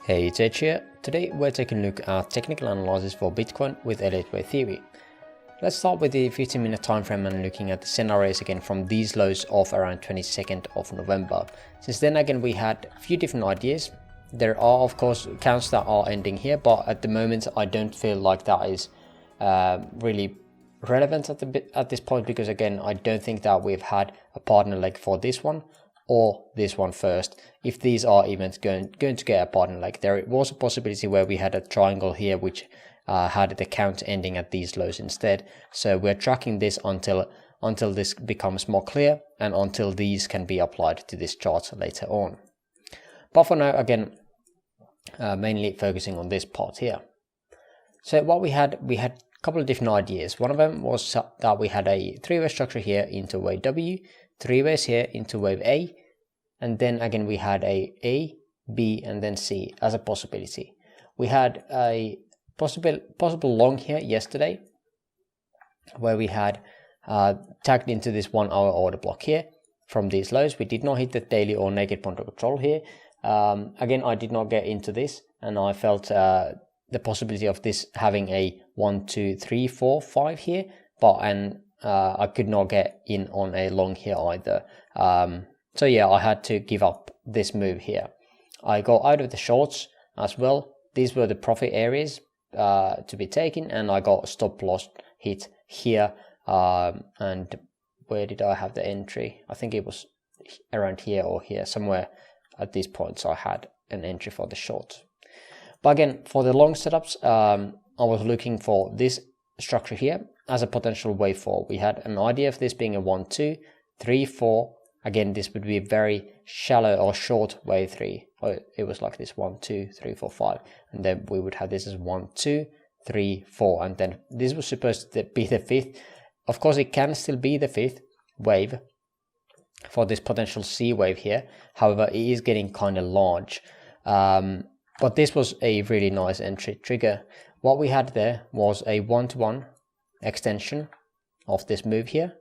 Hey, it's Ed here. Today we're taking a look at technical analysis for Bitcoin with Elliott Wave Theory. Let's start with the 15-minute time frame and looking at the scenarios again from these lows of around 22nd of November. Since then again we had a few different ideas. There are of course counts that are ending here, but at the moment I don't feel like that is really relevant at this point, because again I don't think that we've had a partner leg for this one or this one first, if these are even going to get a partner leg. There was a possibility where we had a triangle here which had the count ending at these lows instead. So we're tracking this until this becomes more clear and until these can be applied to this chart later on. But for now, again, mainly focusing on this part here. So what we had a couple of different ideas. One of them was that we had a three-way structure here into wave W, three ways here into wave A, and then again we had A, B, and then C as a possibility. We had a possible long here yesterday, where we had tagged into this 1 hour order block here from these lows. We did not hit the daily or naked point of control here. Again, I did not get into this, and I felt the possibility of this having a 1, 2, 3, 4, 5 here, but I could not get in on a long here either. So yeah, I had to give up this move here. I got out of the shorts as well. These were the profit areas to be taken, and I got a stop loss hit here. And where did I have the entry? I think it was around here or here, somewhere at these points I had an entry for the short. But again, for the long setups, I was looking for this structure here as a potential wave 4. We had an idea of this being a 1, 2, 3, 4. Again, this would be a very shallow or short wave 3. Or it was like this 1, 2, 3, 4, 5. And then we would have this as 1, 2, 3, 4. And then this was supposed to be the fifth. Of course, it can still be the fifth wave for this potential C wave here. However, it is getting kind of large. But this was a really nice entry trigger. What we had there was a 1-to-1 extension of this move here,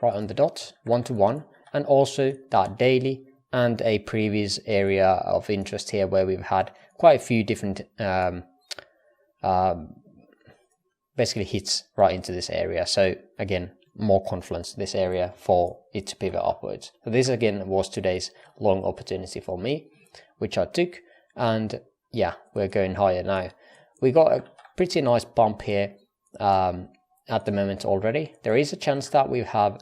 right on the dot, 1-to-1, and also that daily and a previous area of interest here where we've had quite a few different basically hits right into this area. So again, more confluence this area for it to pivot upwards. So this again was today's long opportunity for me, which I took, and yeah, we're going higher now. We got a pretty nice bump here at the moment already. There is a chance that we have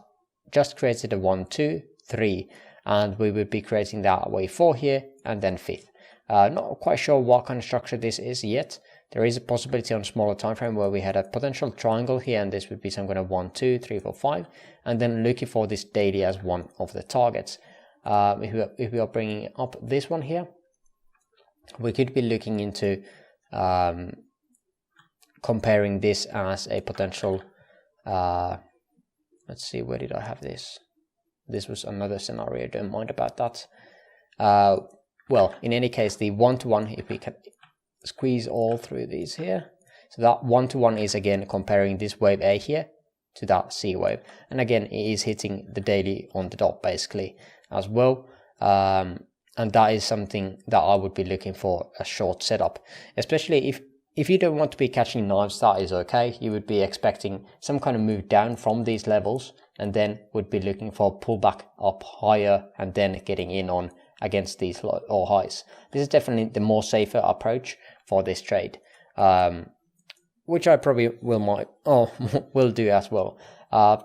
just created a 1, 2, 3, and we would be creating that wave 4 here and then fifth. Not quite sure what kind of structure this is yet. There is a possibility on a smaller time frame where we had a potential triangle here, and this would be some kind of 1, 2, 3, 4, 5, and then looking for this daily as one of the targets. If we are bringing up this one here, we could be looking into comparing this as a potential, let's see, where did I have this? This was another scenario, don't mind about that. Well, in any case, the 1-to-1, if we can squeeze all through these here. So that 1-to-1 is again comparing this wave A here to that C wave. And again, it is hitting the daily on the dot basically as well. And that is something that I would be looking for a short setup, especially if you don't want to be catching knives. That is okay. You would be expecting some kind of move down from these levels, and then would be looking for a pullback up higher and then getting in on against these low or highs. This is definitely the more safer approach for this trade, which I probably will do as well.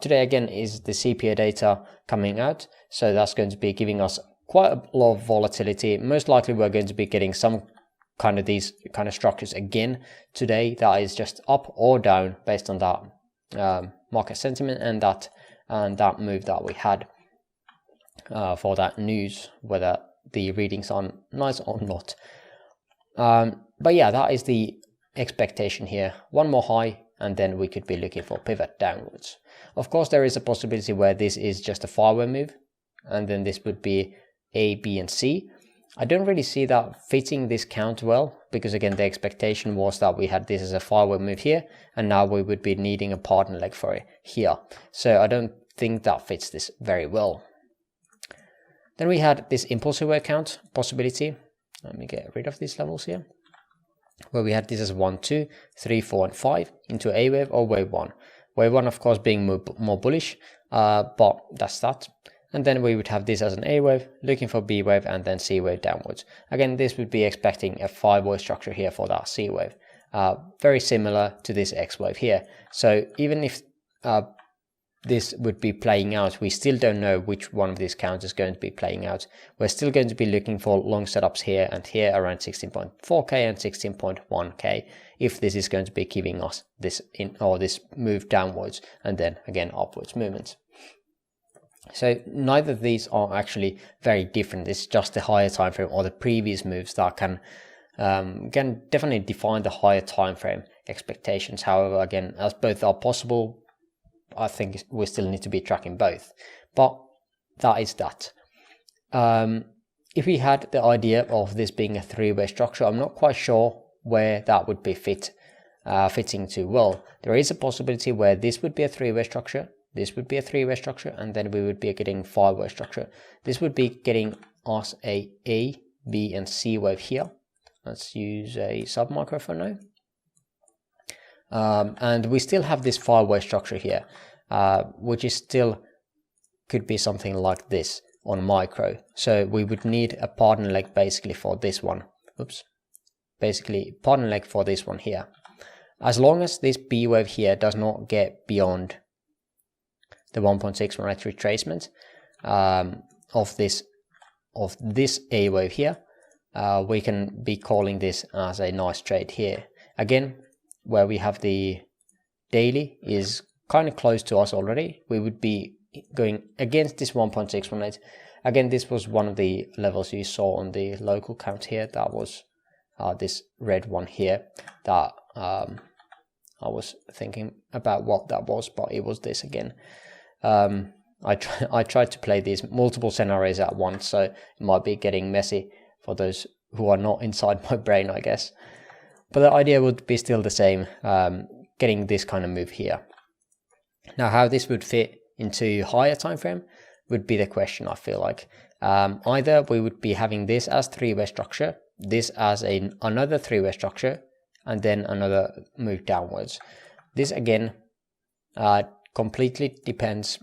Today again is the CPI data coming out, so that's going to be giving us quite a lot of volatility. Most likely we're going to be getting some kind of these kind of structures again today that is just up or down based on that market sentiment and that move that we had for that news, whether the readings are nice or not. But yeah, that is the expectation here. One more high, and then we could be looking for pivot downwards. Of course, there is a possibility where this is just a 5-way move, and then this would be A, B, and C. I don't really see that fitting this count well, because again, the expectation was that we had this as a 5-way move here, and now we would be needing a partner leg for it here. So I don't think that fits this very well. Then we had this impulsive wave count possibility. let me get rid of these levels here, where we had this as 1, 2, 3, 4, and 5 into A wave or wave 1. Wave 1 of course being more bullish, but that's that. And then we would have this as an A wave, looking for B wave, and then C wave downwards. Again, this would be expecting a 5-wave structure here for that C wave. Very similar to this X wave here. So even if this would be playing out, we still don't know which one of these counts is going to be playing out. We're still going to be looking for long setups here and here around 16.4k and 16.1k if this is going to be giving us this this move downwards and then again upwards movements. So neither of these are actually very different. It's just the higher time frame or the previous moves that can definitely define the higher time frame expectations. However, again, as both are possible, I think we still need to be tracking both. But that is that. If we had the idea of this being a 3-way structure, I'm not quite sure where that would be fitting to. Well, there is a possibility where this would be a 3-way structure, this would be a 3-way structure, and then we would be getting 5-way structure. This would be getting us a B, and C wave here. Let's use a sub microphone now. And we still have this 5-way structure here, which is still could be something like this on micro. So we would need a partner leg basically for this one. Basically partner leg for this one here. As long as this B wave here does not get beyond the 1.618 retracement of this A wave here, we can be calling this as a nice trade here. Again, where we have the daily is kind of close to us already. We would be going against this 1.618. Again, this was one of the levels you saw on the local count here. That was this red one here that I was thinking about what that was, but it was this again. I tried to play these multiple scenarios at once, so it might be getting messy for those who are not inside my brain, I guess. But the idea would be still the same, getting this kind of move here. Now, how this would fit into higher time frame would be the question, I feel like. Either we would be having this as 3-way structure, this as another 3-way structure, and then another move downwards. This again completely depends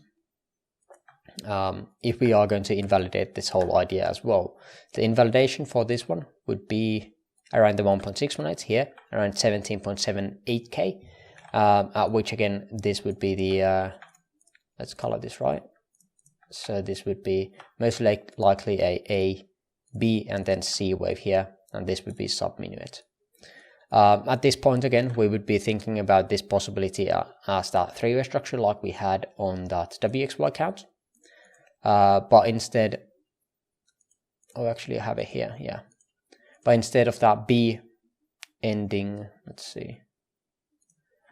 if we are going to invalidate this whole idea as well. The invalidation for this one would be around the 1.618 here, around 17.78k, at which again this would be the let's color this right. So this would be most likely a B and then C wave here, and this would be sub-minuet. At this point again, we would be thinking about this possibility as that 3-way structure like we had on that WXY count. But instead, oh, actually I have it here, yeah. But instead of that B ending, let's see,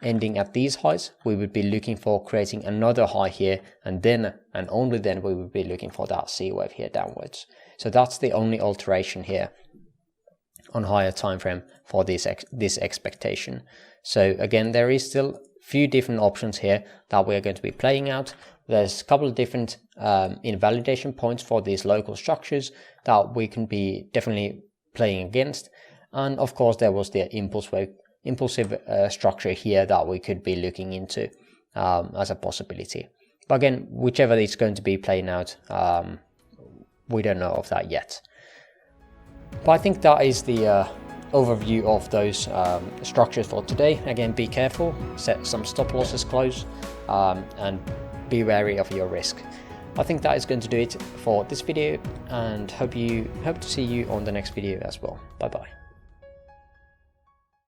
ending at these highs, we would be looking for creating another high here, and then, and only then, we would be looking for that C wave here downwards. So that's the only alteration here on higher time frame for this expectation. So again, there is still a few different options here that we're going to be playing out. There's a couple of different invalidation points for these local structures that we can be definitely playing against, and of course there was the impulsive structure here that we could be looking into as a possibility. But again, whichever is going to be playing out, we don't know of that yet. But I think that is the overview of those structures for today. Again, be careful, set some stop losses close, and be wary of your risk. I think that is going to do it for this video, and hope to see you on the next video as well. Bye bye.